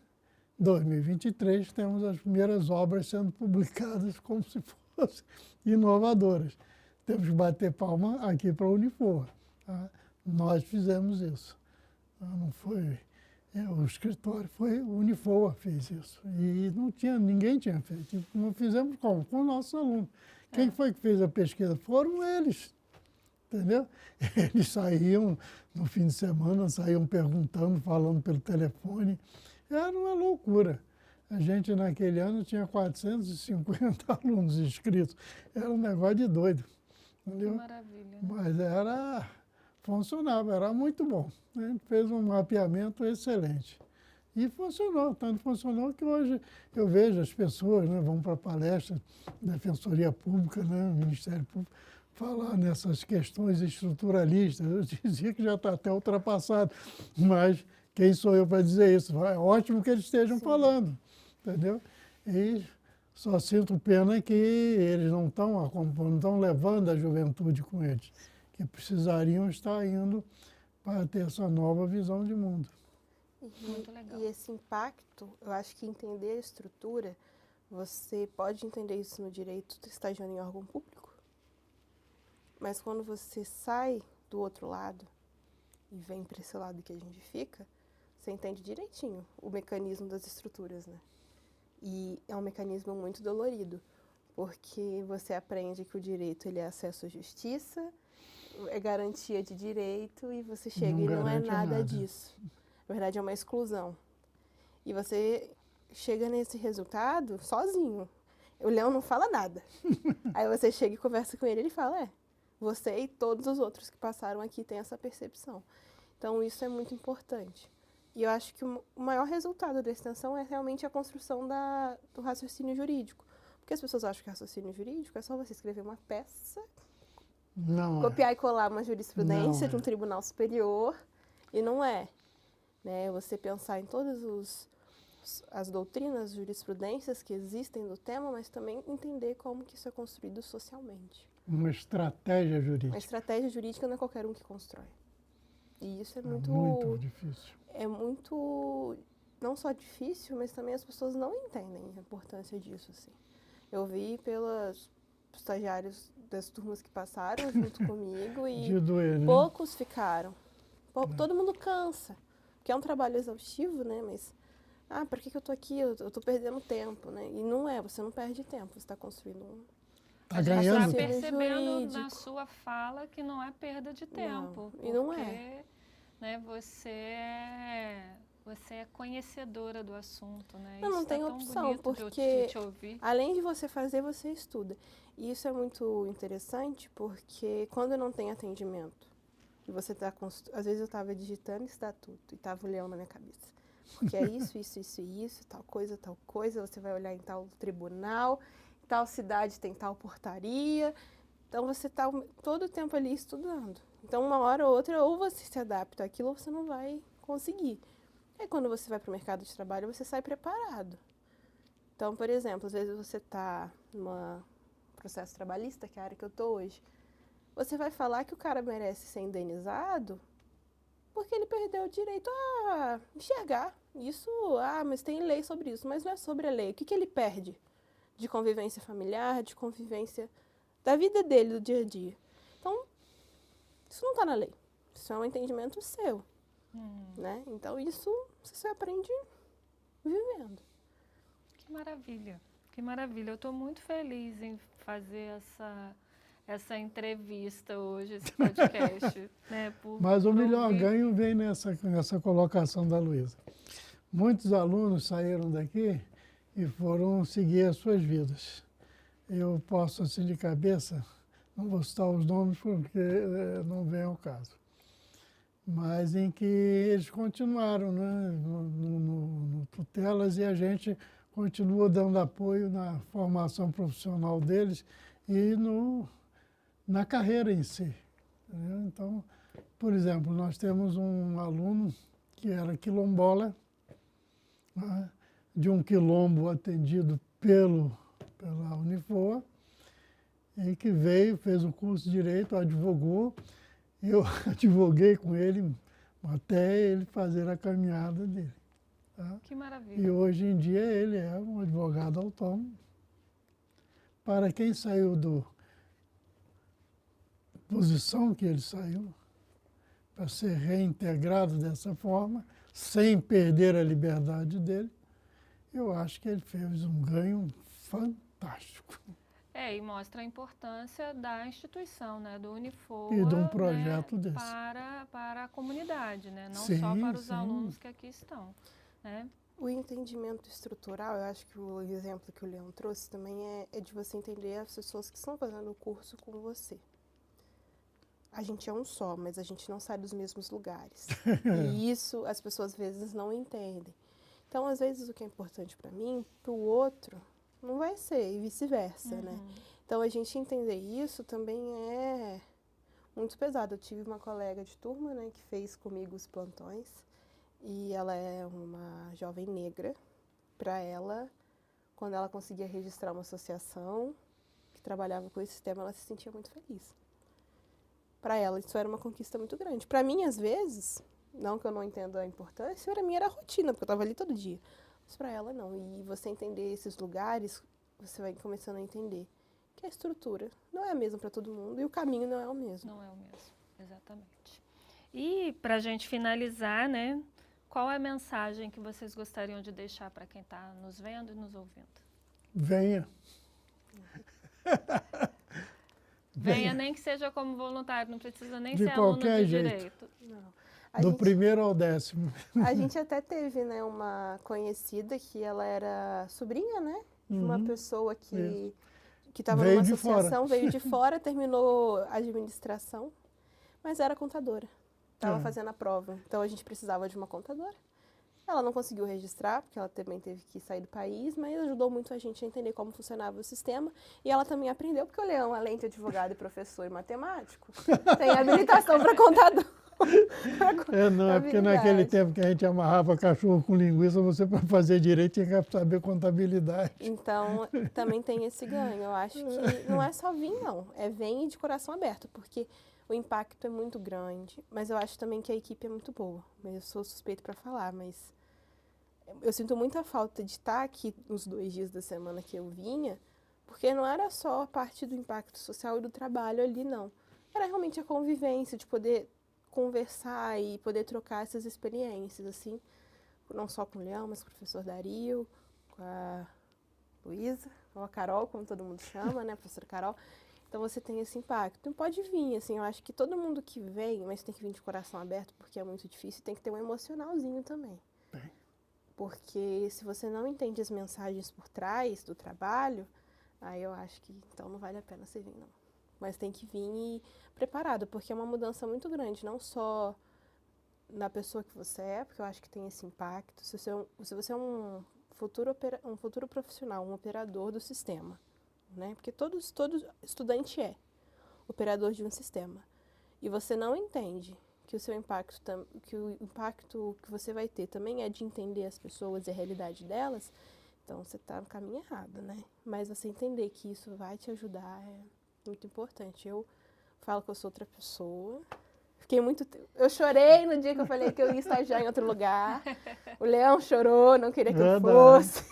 2023, temos as primeiras obras sendo publicadas como se fossem inovadoras. Temos que bater palma aqui para a Unifor. Tá? Nós fizemos isso. Não foi o escritório, foi o Unifor fez isso. E ninguém tinha feito. Não fizemos como? Com os nossos alunos. Quem foi que fez a pesquisa? Foram eles. Entendeu? Eles saíam no fim de semana, saíam perguntando, falando pelo telefone. Era uma loucura. A gente, naquele ano, tinha 450 alunos inscritos. Era um negócio de doido. Entendeu? Que maravilha. Mas funcionava, era muito bom. A gente fez um mapeamento excelente. E funcionou, tanto funcionou que hoje eu vejo as pessoas, né, vão para palestras, Defensoria Pública, né, Ministério Público, falar nessas questões estruturalistas. Eu dizia que já está até ultrapassado, mas quem sou eu para dizer isso? É ótimo que eles estejam falando, entendeu? E só sinto pena que eles não estão levando a juventude com eles, que precisariam estar indo para ter essa nova visão de mundo. Muito legal. E esse impacto, eu acho que entender a estrutura, você pode entender isso no direito estagiando em órgão público, mas quando você sai do outro lado e vem para esse lado que a gente fica, você entende direitinho o mecanismo das estruturas, né? E é um mecanismo muito dolorido, porque você aprende que o direito ele é acesso à justiça, é garantia de direito, e você chega e não é nada disso. Na verdade, é uma exclusão. E você chega nesse resultado sozinho. O Leão não fala nada. Aí você chega e conversa com ele, ele fala, você e todos os outros que passaram aqui têm essa percepção. Então, isso é muito importante. E eu acho que o maior resultado da extensão é realmente a construção do raciocínio jurídico. Porque as pessoas acham que raciocínio jurídico é só você escrever uma peça, copiar e colar uma jurisprudência de um tribunal superior, e não é. Né? Você pensar em todas as doutrinas, jurisprudências que existem do tema, mas também entender como que isso é construído socialmente. Uma estratégia jurídica. Uma estratégia jurídica não é qualquer um que constrói. E isso é muito difícil. É muito, não só difícil, mas também as pessoas não entendem a importância disso, assim. Eu vi pelos estagiários das turmas que passaram junto comigo e poucos ficaram. Todo mundo cansa, porque é um trabalho exaustivo, né? Mas, por que eu tô aqui? Eu tô perdendo tempo, né? E não é, você não perde tempo, você está construindo Tá ganhando. Você está percebendo na sua fala que não é perda de tempo. Não, e não é. Né, você é conhecedora do assunto, né? Não tem opção, porque além de você fazer, você estuda. E isso é muito interessante, porque quando não tem atendimento, e você está... Às vezes eu estava digitando estatuto e estava o leão na minha cabeça. Porque é isso, tal coisa, você vai olhar em tal tribunal, tal cidade tem tal portaria. Então você está todo o tempo ali estudando. Então, uma hora ou outra, ou você se adapta àquilo ou você não vai conseguir. Aí, quando você vai para o mercado de trabalho, você sai preparado. Então, por exemplo, às vezes você está num processo trabalhista, que é a área que eu estou hoje, você vai falar que o cara merece ser indenizado porque ele perdeu o direito a enxergar. Isso, mas tem lei sobre isso, mas não é sobre a lei. O que ele perde de convivência familiar, de convivência da vida dele, do dia a dia? Então, isso não está na lei. Isso é um entendimento seu. Né? Então, isso você aprende vivendo. Que maravilha. Que maravilha. Eu estou muito feliz em fazer essa entrevista hoje, esse podcast. Né, Mas o melhor ganho vem nessa colocação da Luísa. Muitos alunos saíram daqui e foram seguir as suas vidas. Eu posso, assim, de cabeça, não vou citar os nomes porque não vem ao caso, mas em que eles continuaram, né, no tutelas, e a gente continua dando apoio na formação profissional deles e na carreira em si. Entendeu? Então, por exemplo, nós temos um aluno que era quilombola né, de um quilombo atendido pela Unifoa, e que veio, fez o curso de Direito, advogou. Eu advoguei com ele até ele fazer a caminhada dele. Tá? Que E maravilha. hoje em dia ele é um advogado autônomo. Para quem saiu da posição que ele saiu, para ser reintegrado dessa forma, sem perder a liberdade dele, eu acho que ele fez um ganho fantástico. E mostra a importância da instituição, né, do Unifoa, E de um projeto né, desse. para a comunidade, né, não Sim, só para os sim. alunos que aqui estão, né? O entendimento estrutural, eu acho que o exemplo que o Leão trouxe também é de você entender as pessoas que estão fazendo o curso com você. A gente é um só, mas a gente não sai dos mesmos lugares. E isso as pessoas às vezes não entendem. Então, às vezes, o que é importante para mim, para o outro, não vai ser, e vice-versa, né? Então, a gente entender isso também é muito pesado. Eu tive uma colega de turma, né, que fez comigo os plantões, e ela é uma jovem negra. Para ela, quando ela conseguia registrar uma associação que trabalhava com esse tema, ela se sentia muito feliz. Para ela, isso era uma conquista muito grande. Para mim, às vezes, não que eu não entenda a importância, para mim era rotina, porque eu estava ali todo dia. Mas para ela, não. E você entender esses lugares, você vai começando a entender que a estrutura não é a mesma para todo mundo e o caminho não é o mesmo. Não é o mesmo, exatamente. E para a gente finalizar, né, qual é a mensagem que vocês gostariam de deixar para quem está nos vendo e nos ouvindo? Venha. Venha, nem que seja como voluntário, não precisa nem De ser aluno qualquer de jeito. direito. Não. Do primeiro ao 10º. A gente até teve, né, uma conhecida que ela era sobrinha, né, de uma pessoa que estava numa associação, veio de fora, terminou administração, mas era contadora. Estava fazendo a prova. Então, a gente precisava de uma contadora. Ela não conseguiu registrar, porque ela também teve que sair do país, mas ajudou muito a gente a entender como funcionava o sistema. E ela também aprendeu, porque o Leão, além de advogado e professor e matemático, tem habilitação para contador. Não, é porque naquele tempo que a gente amarrava cachorro com linguiça, você para fazer direito tinha que saber contabilidade. Então, também tem esse ganho. Eu acho que não é só vir, não. É vem de coração aberto, porque o impacto é muito grande. Mas eu acho também que a equipe é muito boa. Eu sou suspeito para falar, mas eu sinto muita falta de estar aqui nos 2 dias da semana que eu vinha, porque não era só a parte do impacto social e do trabalho ali, não. Era realmente a convivência, de poder conversar e poder trocar essas experiências, assim, não só com o Leão, mas com o professor Dario, com a Luísa, ou a Carol, como todo mundo chama, né, a professora Carol. Então você tem esse impacto. Então pode vir, assim, eu acho que todo mundo que vem, mas tem que vir de coração aberto, porque é muito difícil, tem que ter um emocionalzinho também. Porque se você não entende as mensagens por trás do trabalho, aí eu acho que então não vale a pena você vir, não. Mas tem que vir preparado, porque é uma mudança muito grande, não só na pessoa que você é, porque eu acho que tem esse impacto. Se você é um futuro profissional, um operador do sistema, né? Porque todo estudante é operador de um sistema. E você não entende que o impacto que você vai ter também é de entender as pessoas e a realidade delas, então você está no caminho errado, né? Mas você entender que isso vai te ajudar é muito importante. Eu falo que eu sou outra pessoa. Eu chorei no dia que eu falei que eu ia estagiar em outro lugar. O Leão chorou, não queria que eu fosse.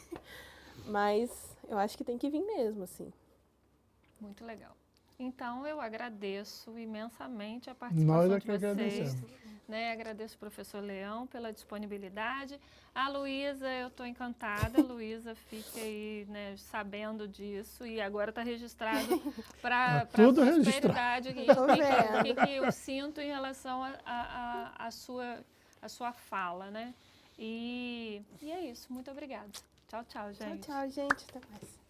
Mas eu acho que tem que vir mesmo, assim. Muito legal. Então, eu agradeço imensamente a participação de vocês. Né? Agradeço o professor Leão pela disponibilidade. A Luísa, eu estou encantada. Luísa, fique aí, né, sabendo disso. E agora está registrado para a prosperidade. O que eu sinto em relação à sua fala, né? E é isso. Muito obrigada. Tchau, tchau, gente. Tchau, tchau, gente. Até mais.